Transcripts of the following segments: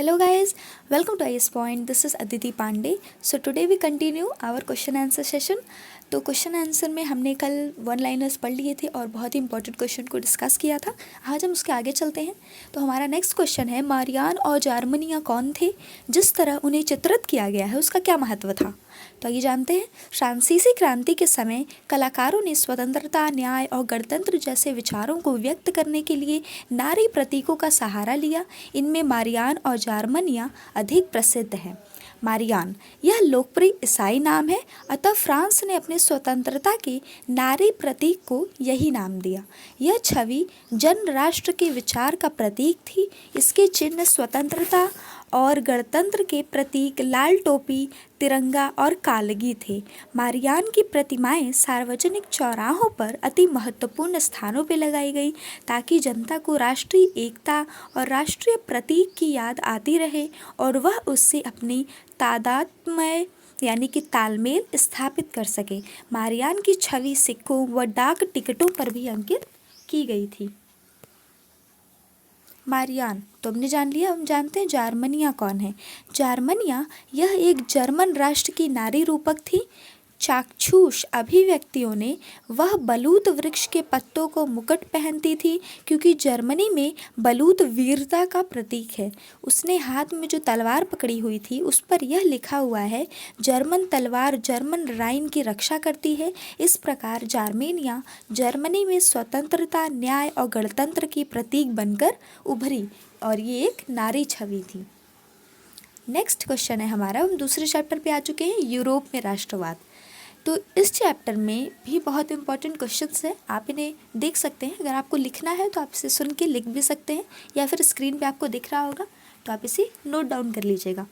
Hello guys, welcome to IS Point. This is Aditi Pandey. So today we continue our question answer session. तो question answer में हमने कल one liners पढ़ लिए थे और बहुत ही इंपॉर्टेंट क्वेश्चन को डिस्कस किया था। आज हम उसके आगे चलते हैं। तो हमारा नेक्स्ट क्वेश्चन है, मारियान और जार्मनिया कौन थे, जिस तरह उन्हें चित्रित किया गया है उसका क्या महत्व था। तो ये जानते हैं। फ्रांसीसी क्रांति के समय कलाकारों ने स्वतंत्रता, न्याय और गणतंत्र जैसे विचारों को व्यक्त करने के लिए नारी प्रतीकों का सहारा लिया। इनमें मारियान और जार्मनिया अधिक प्रसिद्ध हैं। मारियान यह लोकप्रिय ईसाई नाम है, अतः फ्रांस ने अपने स्वतंत्रता के नारी प्रतीक को यही नाम दिया। यह छवि जन राष्ट्र के विचार का प्रतीक थी। इसके चिन्ह स्वतंत्रता और गणतंत्र के प्रतीक लाल टोपी, तिरंगा और कालगी थे। मारियान की प्रतिमाएं सार्वजनिक चौराहों पर अति महत्वपूर्ण स्थानों पर लगाई गई ताकि जनता को राष्ट्रीय एकता और राष्ट्रीय प्रतीक की याद आती रहे और वह उससे अपनी तादात्म्य यानी कि तालमेल स्थापित कर सके। मारियान की छवि सिक्कों व डाक टिकटों पर भी अंकित की गई थी। मारियान तो हमने जान लिया। हम जानते हैं जार्मनिया कौन है। जार्मनिया यह एक जर्मन राष्ट्र की नारी रूपक थी। चाक्षुष अभिव्यक्तियों ने वह बलूत वृक्ष के पत्तों को मुकुट पहनती थी, क्योंकि जर्मनी में बलूत वीरता का प्रतीक है। उसने हाथ में जो तलवार पकड़ी हुई थी उस पर यह लिखा हुआ है, जर्मन तलवार जर्मन राइन की रक्षा करती है। इस प्रकार जार्मेनिया जर्मनी में स्वतंत्रता, न्याय और गणतंत्र की प्रतीक बनकर उभरी और ये एक नारी छवि थी। नेक्स्ट क्वेश्चन है हमारा, हम दूसरे चैप्टर पे आ चुके हैं, यूरोप में राष्ट्रवाद। तो इस चैप्टर में भी बहुत इंपॉर्टेंट क्वेश्चंस हैं, आप इन्हें देख सकते हैं। अगर आपको लिखना है तो आप इसे सुन के लिख भी सकते हैं, या फिर स्क्रीन पे आपको दिख रहा होगा तो आप इसे नोट डाउन कर लीजिएगा।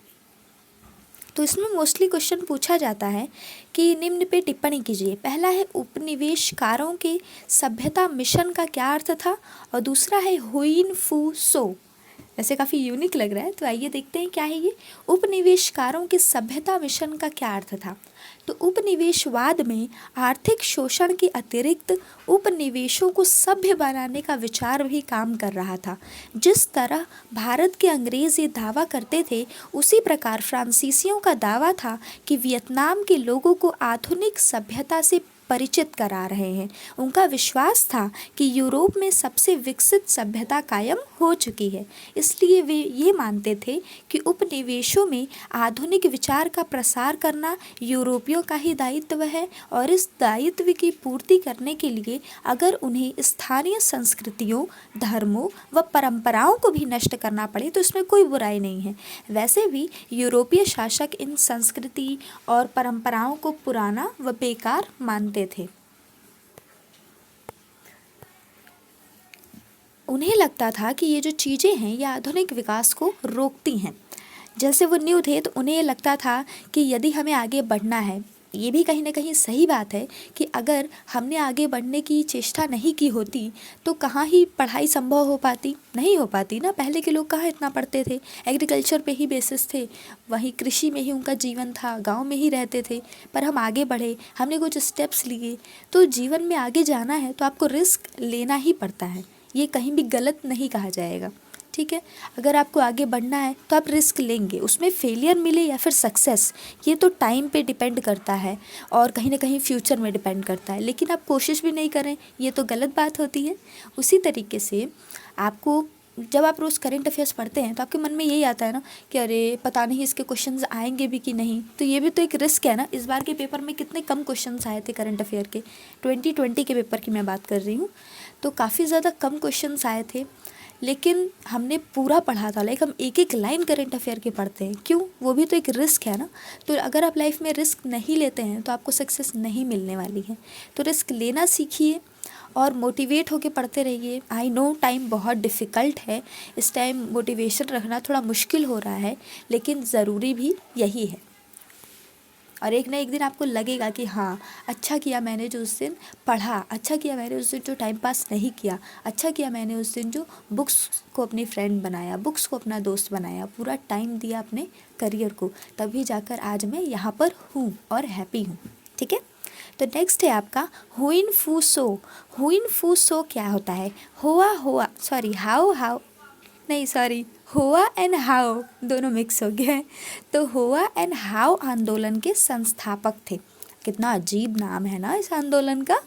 तो इसमें मोस्टली क्वेश्चन पूछा जाता है कि निम्न पे टिप्पणी कीजिए। पहला है, उपनिवेशकारों के सभ्यता मिशन का क्या अर्थ था, और दूसरा है हुइन फू सो। वैसे काफ़ी यूनिक लग रहा है, तो आइए देखते हैं क्या है ये। उपनिवेशकारों के सभ्यता मिशन का क्या अर्थ था। तो उपनिवेशवाद में आर्थिक शोषण के अतिरिक्त उपनिवेशों को सभ्य बनाने का विचार भी काम कर रहा था। जिस तरह भारत के अंग्रेज ये दावा करते थे, उसी प्रकार फ्रांसीसियों का दावा था कि वियतनाम के लोगों को आधुनिक सभ्यता से परिचित करा रहे हैं। उनका विश्वास था कि यूरोप में सबसे विकसित सभ्यता कायम हो चुकी है, इसलिए वे ये मानते थे कि उपनिवेशों में आधुनिक विचार का प्रसार करना यूरोपियों का ही दायित्व है, और इस दायित्व की पूर्ति करने के लिए अगर उन्हें स्थानीय संस्कृतियों, धर्मों व परंपराओं को भी नष्ट करना पड़े तो इसमें कोई बुराई नहीं है। वैसे भी यूरोपीय शासक इन संस्कृति और परंपराओं को पुराना व बेकार मानते थे। उन्हें लगता था कि ये जो चीज़ें हैं ये आधुनिक विकास को रोकती हैं। जैसे वो न्यू थे तो उन्हें लगता था कि यदि हमें आगे बढ़ना है, ये भी कहीं ना कहीं सही बात है कि अगर हमने आगे बढ़ने की चेष्टा नहीं की होती तो कहाँ ही पढ़ाई संभव हो पाती, नहीं हो पाती ना। पहले के लोग कहाँ इतना पढ़ते थे, एग्रीकल्चर पे ही बेसिस थे, वहीं कृषि में ही उनका जीवन था, गांव में ही रहते थे। पर हम आगे बढ़े, हमने कुछ स्टेप्स लिए। तो जीवन में आगे जाना है तो आपको रिस्क लेना ही पड़ता है, ये कहीं भी गलत नहीं कहा जाएगा, ठीक है। अगर आपको आगे बढ़ना है तो आप रिस्क लेंगे, उसमें फेलियर मिले या फिर सक्सेस, ये तो टाइम पे डिपेंड करता है और कहीं ना कहीं फ्यूचर में डिपेंड करता है। लेकिन आप कोशिश भी नहीं करें, ये तो गलत बात होती है। उसी तरीके से आपको जब आप रोज़ करंट अफेयर्स पढ़ते हैं तो आपके मन में यही आता है ना कि अरे पता नहीं इसके क्वेश्चंस आएंगे भी कि नहीं। तो ये भी तो एक रिस्क है ना। इस बार के पेपर में कितने कम क्वेश्चंस आए थे करंट अफेयर के, 2020 के पेपर की मैं बात कर रही हूँ, तो काफ़ी ज़्यादा कम क्वेश्चंस आए थे। लेकिन हमने पूरा पढ़ा था, लाइक हम एक एक लाइन करंट अफेयर के पढ़ते हैं, क्यों, वो भी तो एक रिस्क है ना। तो अगर आप लाइफ में रिस्क नहीं लेते हैं तो आपको सक्सेस नहीं मिलने वाली है। तो रिस्क लेना सीखिए और मोटिवेट होके पढ़ते रहिए। आई नो टाइम बहुत डिफ़िकल्ट है, इस टाइम मोटिवेशन रखना थोड़ा मुश्किल हो रहा है, लेकिन ज़रूरी भी यही है। और एक ना एक दिन आपको लगेगा कि हाँ, अच्छा किया मैंने जो उस दिन पढ़ा, अच्छा किया मैंने उस दिन जो टाइम पास नहीं किया, अच्छा किया मैंने उस दिन जो बुक्स को अपनी फ्रेंड बनाया, बुक्स को अपना दोस्त बनाया, पूरा टाइम दिया अपने करियर को, तभी जाकर आज मैं यहाँ पर हूँ और हैप्पी हूँ, ठीक है। तो नेक्स्ट है आपका हुइन फू सो। हुइन फू सो क्या होता है? हुआ हुआ सॉरी हाउ हाउ नहीं सॉरी हुआ एंड हाउ दोनों मिक्स हो गया है। तो हुआ एंड हाउ आंदोलन के संस्थापक थे। कितना अजीब नाम है ना इस आंदोलन का।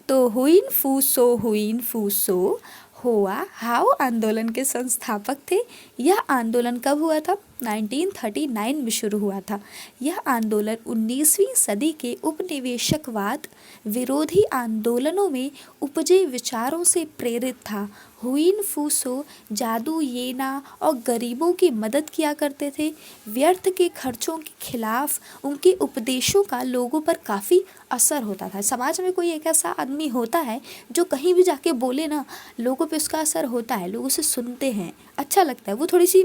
तो हुइन फूसो हुआ हाउ आंदोलन के संस्थापक थे। यह आंदोलन कब हुआ था? 1939 में शुरू हुआ था। यह आंदोलन 19वीं सदी के उपनिवेशकवाद विरोधी आंदोलनों में उपजे विचारों से प्रेरित था। हुइन फूसो जादू येना और गरीबों की मदद किया करते थे। व्यर्थ के खर्चों के खिलाफ उनके उपदेशों का लोगों पर काफ़ी असर होता था। समाज में कोई एक ऐसा आदमी होता है जो कहीं भी जाके बोले ना, लोगों पे उसका असर होता है, लोग उसे सुनते हैं, अच्छा लगता है। वो थोड़ी सी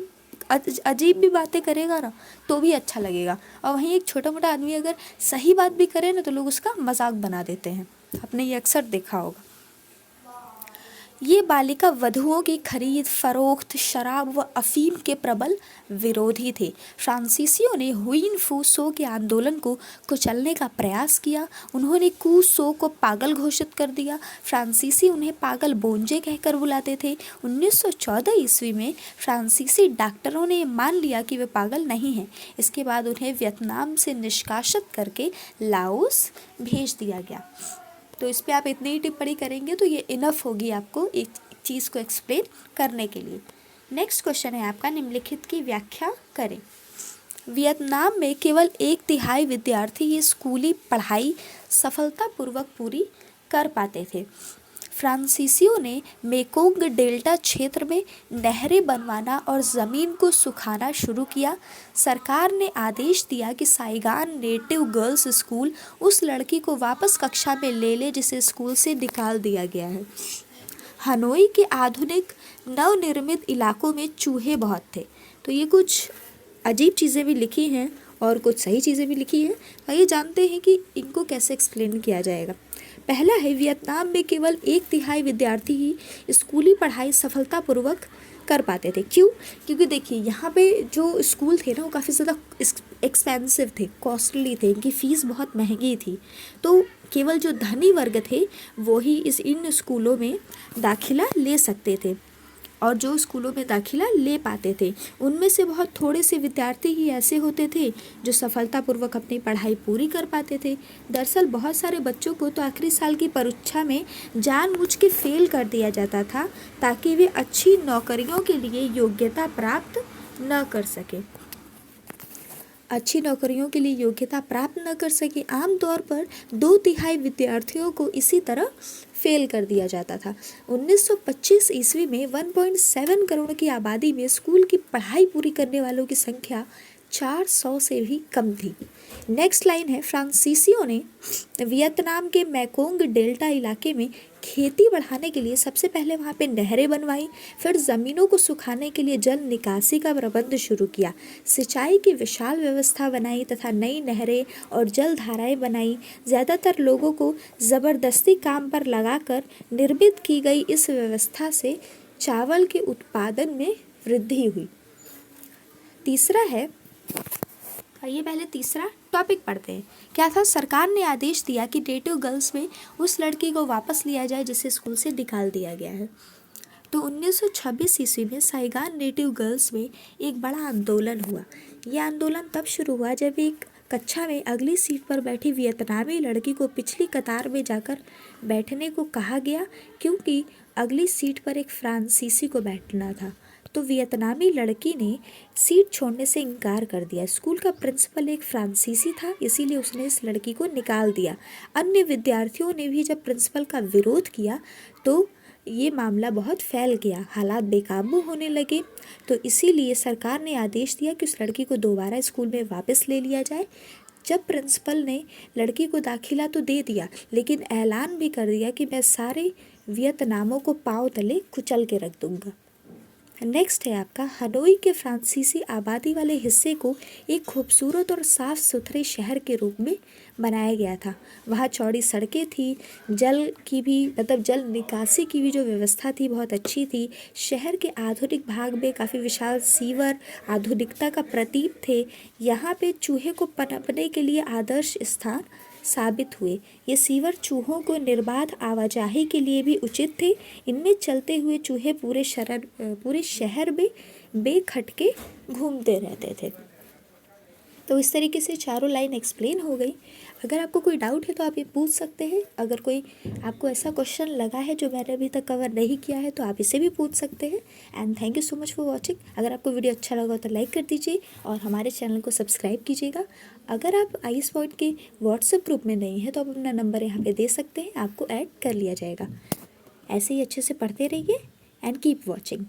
अजीब भी बातें करेगा ना तो भी अच्छा लगेगा, और वहीं एक छोटा मोटा आदमी अगर सही बात भी करे ना तो लोग उसका मजाक बना देते हैं। आपने ये अक्सर देखा होगा। ये बालिका वधुओं की खरीद फरोख्त, शराब व अफीम के प्रबल विरोधी थे। फ्रांसीसियों ने हुइन फूसो के आंदोलन को कुचलने का प्रयास किया। उन्होंने कूसो को पागल घोषित कर दिया। फ्रांसीसी उन्हें पागल बोंजे कहकर बुलाते थे। 1914 ईस्वी में फ्रांसीसी डॉक्टरों ने मान लिया कि वे पागल नहीं हैं। इसके बाद उन्हें वियतनाम से निष्कासित करके लाओस भेज दिया गया। तो इस पे आप इतनी ही टिप्पणी करेंगे तो ये इनफ होगी आपको एक चीज़ को एक्सप्लेन करने के लिए। नेक्स्ट क्वेश्चन है आपका, निम्नलिखित की व्याख्या करें। वियतनाम में केवल 1/3 विद्यार्थी ये स्कूली पढ़ाई सफलतापूर्वक पूरी कर पाते थे। फ्रांसीसियों ने मेकोंग डेल्टा क्षेत्र में नहरें बनवाना और ज़मीन को सुखाना शुरू किया। सरकार ने आदेश दिया कि साइगान नेटिव गर्ल्स स्कूल उस लड़की को वापस कक्षा में ले ले जिसे स्कूल से निकाल दिया गया है। हनोई के आधुनिक नवनिर्मित इलाकों में चूहे बहुत थे। तो ये कुछ अजीब चीज़ें भी लिखी हैं और कुछ सही चीज़ें भी लिखी हैं। आइए जानते हैं कि इनको कैसे एक्सप्लेन किया जाएगा। पहला है, वियतनाम में केवल 1/3 विद्यार्थी ही स्कूली पढ़ाई सफलतापूर्वक कर पाते थे। क्यों? क्योंकि देखिए यहाँ पे जो स्कूल थे ना वो काफ़ी ज़्यादा एक्सपेंसिव थे, कॉस्टली थे, इनकी फ़ीस बहुत महंगी थी। तो केवल जो धनी वर्ग थे वो ही इन स्कूलों में दाखिला ले सकते थे, और जो स्कूलों में दाखिला ले पाते थे उनमें से बहुत थोड़े से विद्यार्थी ही ऐसे होते थे जो सफलतापूर्वक अपनी पढ़ाई पूरी कर पाते थे। दरअसल बहुत सारे बच्चों को तो आखिरी साल की परीक्षा में जानबूझ के फेल कर दिया जाता था ताकि वे अच्छी नौकरियों के लिए योग्यता प्राप्त न कर सके। आमतौर पर 2/3 विद्यार्थियों को इसी तरह फेल कर दिया जाता था। 1925 ईस्वी में 1.7 करोड़ की आबादी में स्कूल की पढ़ाई पूरी करने वालों की संख्या 400 से भी कम थी। नेक्स्ट लाइन है, फ्रांसीसियों ने वियतनाम के मैकोंग डेल्टा इलाके में खेती बढ़ाने के लिए सबसे पहले वहाँ पे नहरें बनवाई, फिर ज़मीनों को सुखाने के लिए जल निकासी का प्रबंध शुरू किया, सिंचाई की विशाल व्यवस्था बनाई तथा नई नहरें और जल धाराएं बनाई। ज़्यादातर लोगों को ज़बरदस्ती काम पर लगाकर निर्मित की गई इस व्यवस्था से चावल के उत्पादन में वृद्धि हुई। तीसरा है, आइए पहले तीसरा टॉपिक पढ़ते हैं। क्या था? सरकार ने आदेश दिया कि नेटिव गर्ल्स में उस लड़की को वापस लिया जाए जिसे स्कूल से निकाल दिया गया है। तो 1926 ईस्वी में साइगान नेटिव गर्ल्स में एक बड़ा आंदोलन हुआ। यह आंदोलन तब शुरू हुआ जब एक कक्षा में अगली सीट पर बैठी वियतनामी लड़की को पिछली कतार में जाकर बैठने को कहा गया, क्योंकि अगली सीट पर एक फ्रांसीसी को बैठना था। तो वियतनामी लड़की ने सीट छोड़ने से इनकार कर दिया। स्कूल का प्रिंसिपल एक फ्रांसीसी था, इसीलिए उसने इस लड़की को निकाल दिया। अन्य विद्यार्थियों ने भी जब प्रिंसिपल का विरोध किया तो ये मामला बहुत फैल गया, हालात बेकाबू होने लगे। तो इसीलिए सरकार ने आदेश दिया कि उस लड़की को दोबारा स्कूल में वापस ले लिया जाए। जब प्रिंसिपल ने लड़की को दाखिला तो दे दिया, लेकिन ऐलान भी कर दिया कि मैं सारे वियतनामों को पांव तले कुचल के रख दूंगा। नेक्स्ट है आपका, हनोई के फ्रांसीसी आबादी वाले हिस्से को एक खूबसूरत और साफ़ सुथरे शहर के रूप में बनाया गया था। वहाँ चौड़ी सड़कें थी, जल निकासी की भी जो व्यवस्था थी बहुत अच्छी थी। शहर के आधुनिक भाग में काफ़ी विशाल सीवर आधुनिकता का प्रतीक थे। यहाँ पे चूहे को पनपने के लिए आदर्श स्थान साबित हुए। ये सीवर चूहों को निर्बाध आवाजाही के लिए भी उचित थे। इनमें चलते हुए चूहे पूरे शहर में बेखटके घूमते रहते थे। तो इस तरीके से चारों लाइन एक्सप्लेन हो गई। अगर आपको कोई डाउट है तो आप ये पूछ सकते हैं। अगर कोई आपको ऐसा क्वेश्चन लगा है जो मैंने अभी तक कवर नहीं किया है तो आप इसे भी पूछ सकते हैं। And thank you so much for watching. अगर आपको वीडियो अच्छा लगा तो लाइक कर दीजिए और हमारे चैनल को सब्सक्राइब कीजिएगा। अगर आप आईज पॉइंट के व्हाट्सएप ग्रुप में नहीं हैं तो आप अपना नंबर यहाँ पर दे सकते हैं, आपको ऐड कर लिया जाएगा। ऐसे ही अच्छे से पढ़ते रहिए एंड कीप वॉचिंग।